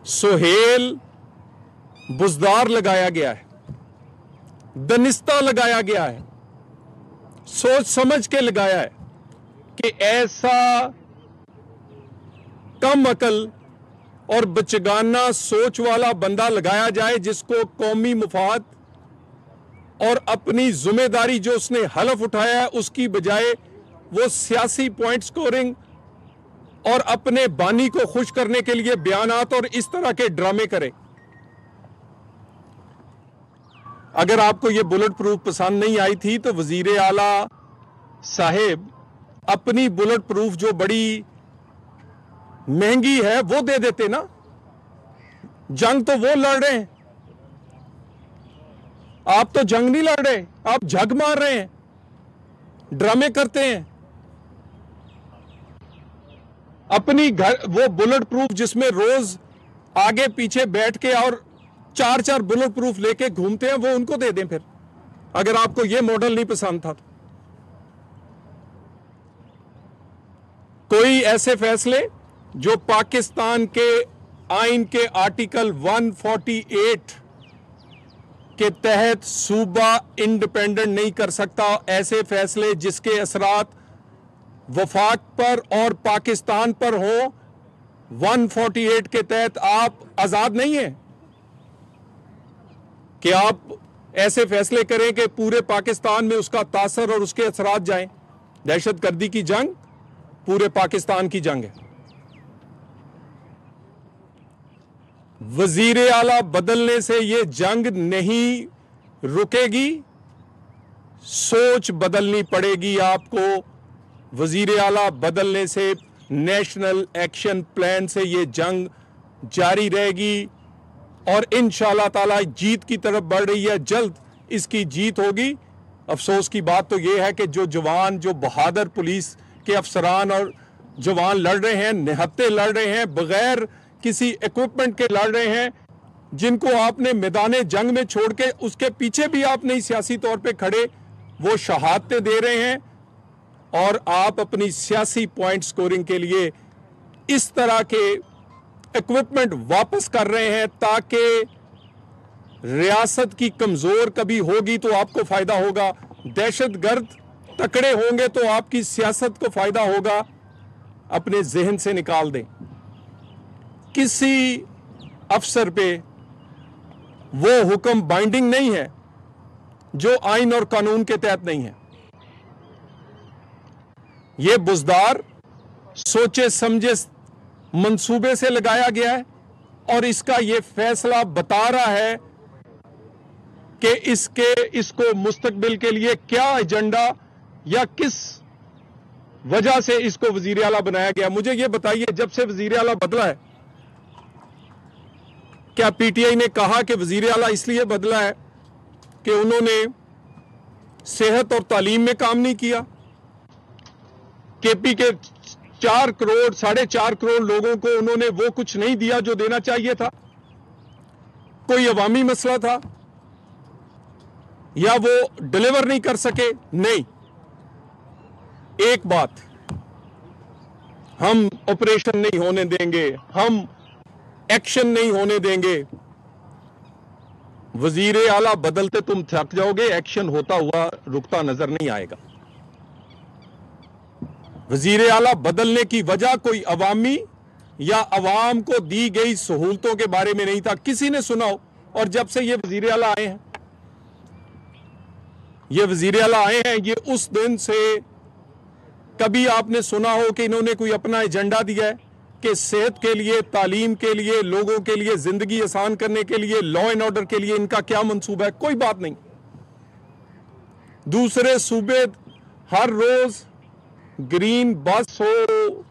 सुहेल बुजदार लगाया गया है, दनिस्ता लगाया गया है, सोच समझ के लगाया है कि ऐसा कम अकल और बचगाना सोच वाला बंदा लगाया जाए जिसको कौमी मुफाद और अपनी जिम्मेदारी जो उसने हलफ उठाया है उसकी बजाय वो सियासी पॉइंट स्कोरिंग और अपने बानी को खुश करने के लिए बयानात और इस तरह के ड्रामे करे। अगर आपको ये बुलेट प्रूफ पसंद नहीं आई थी तो वजीर आला साहेब अपनी बुलेट प्रूफ जो बड़ी महंगी है वो दे देते ना। जंग तो वो लड़ रहे हैं, आप तो जंग नहीं लड़ रहे, आप झग मार रहे हैं, ड्रामे करते हैं। अपनी घर वो बुलेट प्रूफ जिसमें रोज आगे पीछे बैठ के और 4-4 बुलेट प्रूफ लेके घूमते हैं वो उनको दे दें फिर, अगर आपको ये मॉडल नहीं पसंद था। कोई ऐसे फैसले जो पाकिस्तान के आइन के आर्टिकल 148 के तहत सूबा इंडिपेंडेंट नहीं कर सकता, ऐसे फैसले जिसके असरात वफाक पर और पाकिस्तान पर हो, 148 के तहत आप आजाद नहीं हैं कि आप ऐसे फैसले करें कि पूरे पाकिस्तान में उसका तासर और उसके असरात जाएं। दहशतगर्दी की जंग पूरे पाकिस्तान की जंग है। वजीर आला बदलने से ये जंग नहीं रुकेगी, सोच बदलनी पड़ेगी आपको। वजीर आला बदलने से नेशनल एक्शन प्लान से ये जंग जारी रहेगी और इंशाअल्लाह ताला जीत की तरफ बढ़ रही है, जल्द इसकी जीत होगी। अफसोस की बात तो ये है कि जो जवान, जो बहादुर पुलिस के अफसरान और जवान लड़ रहे हैं, निहत्ते लड़ रहे हैं, बगैर किसी इक्विपमेंट के लड़ रहे हैं, जिनको आपने मैदाने जंग में छोड़ के उसके पीछे भी आप नहीं सियासी तौर पे खड़े, वो शहादतें दे रहे हैं और आप अपनी सियासी पॉइंट स्कोरिंग के लिए इस तरह के इक्विपमेंट वापस कर रहे हैं ताकि रियासत की कमजोर कभी होगी तो आपको फायदा होगा, दहशतगर्द तकड़े होंगे तो आपकी सियासत को फायदा होगा। अपने जहन से निकाल दें, किसी अफसर पे वो हुक्म बाइंडिंग नहीं है जो आइन और कानून के तहत नहीं है। ये बुजदार सोचे समझे मंसूबे से लगाया गया है और इसका ये फैसला बता रहा है कि इसको मुस्तकबिल के लिए क्या एजेंडा या किस वजह से इसको वजीर आला बनाया गया। मुझे ये बताइए, जब से वजीर आला बदला है, क्या पीटीआई ने कहा कि वजीर आला इसलिए बदला है कि उन्होंने सेहत और तालीम में काम नहीं किया? केपी के 4 करोड़ 4.5 करोड़ लोगों को उन्होंने वो कुछ नहीं दिया जो देना चाहिए था? कोई अवामी मसला था या वो डिलीवर नहीं कर सके? नहीं। एक बात, हम ऑपरेशन नहीं होने देंगे, हम एक्शन नहीं होने देंगे। वजीर आला बदलते तुम थक जाओगे, एक्शन होता हुआ रुकता नजर नहीं आएगा। वजीर आला बदलने की वजह कोई अवामी या अवाम को दी गई सहूलतों के बारे में नहीं था, किसी ने सुना हो। और जब से ये वजीर आला आए हैं, ये वजीर आला आए हैं, ये उस दिन से कभी आपने सुना हो कि इन्होंने कोई अपना एजेंडा दिया है कि सेहत के लिए, तालीम के लिए, लोगों के लिए, जिंदगी आसान करने के लिए, लॉ एंड ऑर्डर के लिए इनका क्या मंसूबा है? कोई बात नहीं। दूसरे सूबे हर रोज ग्रीन बस हो,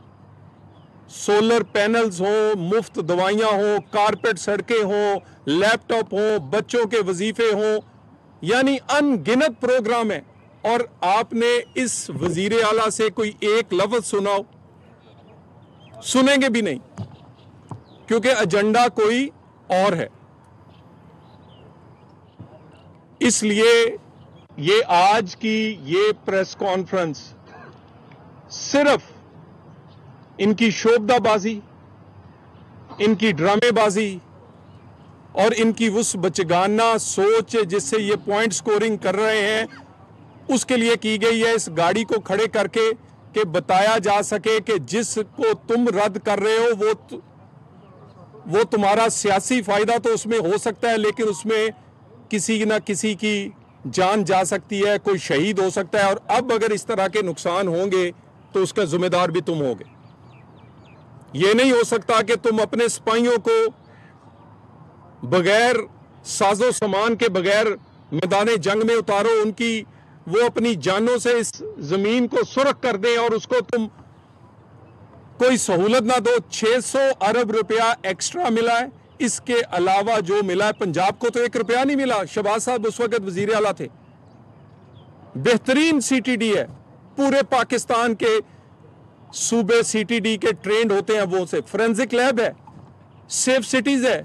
सोलर पैनल्स हो, मुफ्त दवाइयां हो, कारपेट सड़कें हो, लैपटॉप हो, बच्चों के वजीफे हो, यानी अनगिनत प्रोग्राम है। और आपने इस वजीर आला से कोई एक लफ्ज सुनाओ? सुनेंगे भी नहीं, क्योंकि एजेंडा कोई और है। इसलिए ये आज की ये प्रेस कॉन्फ्रेंस सिर्फ इनकी शोबदाबाजी, इनकी ड्रामेबाजी और इनकी उस बचगाना सोच जिससे ये पॉइंट स्कोरिंग कर रहे हैं, उसके लिए की गई है इस गाड़ी को खड़े करके कि बताया जा सके कि जिसको तुम रद्द कर रहे हो वो तुम्हारा सियासी फायदा तो उसमें हो सकता है, लेकिन उसमें किसी ना किसी की जान जा सकती है, कोई शहीद हो सकता है। और अब अगर इस तरह के नुकसान होंगे तो उसका जिम्मेदार भी तुम होगे। ये नहीं हो सकता कि तुम अपने सिपाहियों को बगैर साजो सामान के बगैर मैदान जंग में उतारो, उनकी वो अपनी जानों से इस जमीन को सुरख कर दें और उसको तुम कोई सहूलत ना दो। 600 अरब रुपया एक्स्ट्रा मिला है, इसके अलावा जो मिला है, पंजाब को तो 1 रुपया नहीं मिला। शहबाज साहब उस वक्त वजीर आला थे। बेहतरीन सीटीडी है, पूरे पाकिस्तान के सूबे सीटीडी के ट्रेंड होते हैं, वो से फोरेंसिक लैब है, सेफ सिटीज है।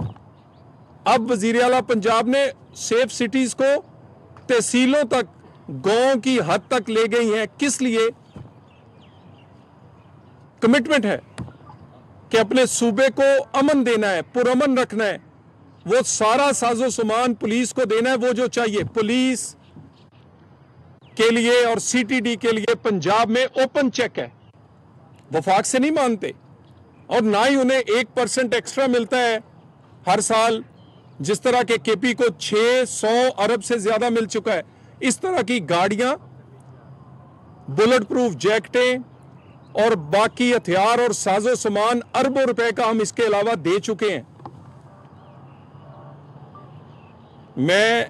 अब वजीर आला पंजाब ने सेफ सिटीज को तहसीलों तक, गांव की हद तक ले गई हैं। किस लिए? कमिटमेंट है कि अपने सूबे को अमन देना है, पुरअमन रखना है। वो सारा साजो सामान पुलिस को देना है, वो जो चाहिए। पुलिस के लिए और सीटीडी के लिए पंजाब में ओपन चेक है, वफाक से नहीं मानते, और ना ही उन्हें 1% एक्स्ट्रा मिलता है हर साल, जिस तरह के केपी को 600 अरब से ज्यादा मिल चुका है। इस तरह की गाड़ियां, बुलेट प्रूफ जैकेटें और बाकी हथियार और साजो सामान अरबों रुपए का हम इसके अलावा दे चुके हैं। मैं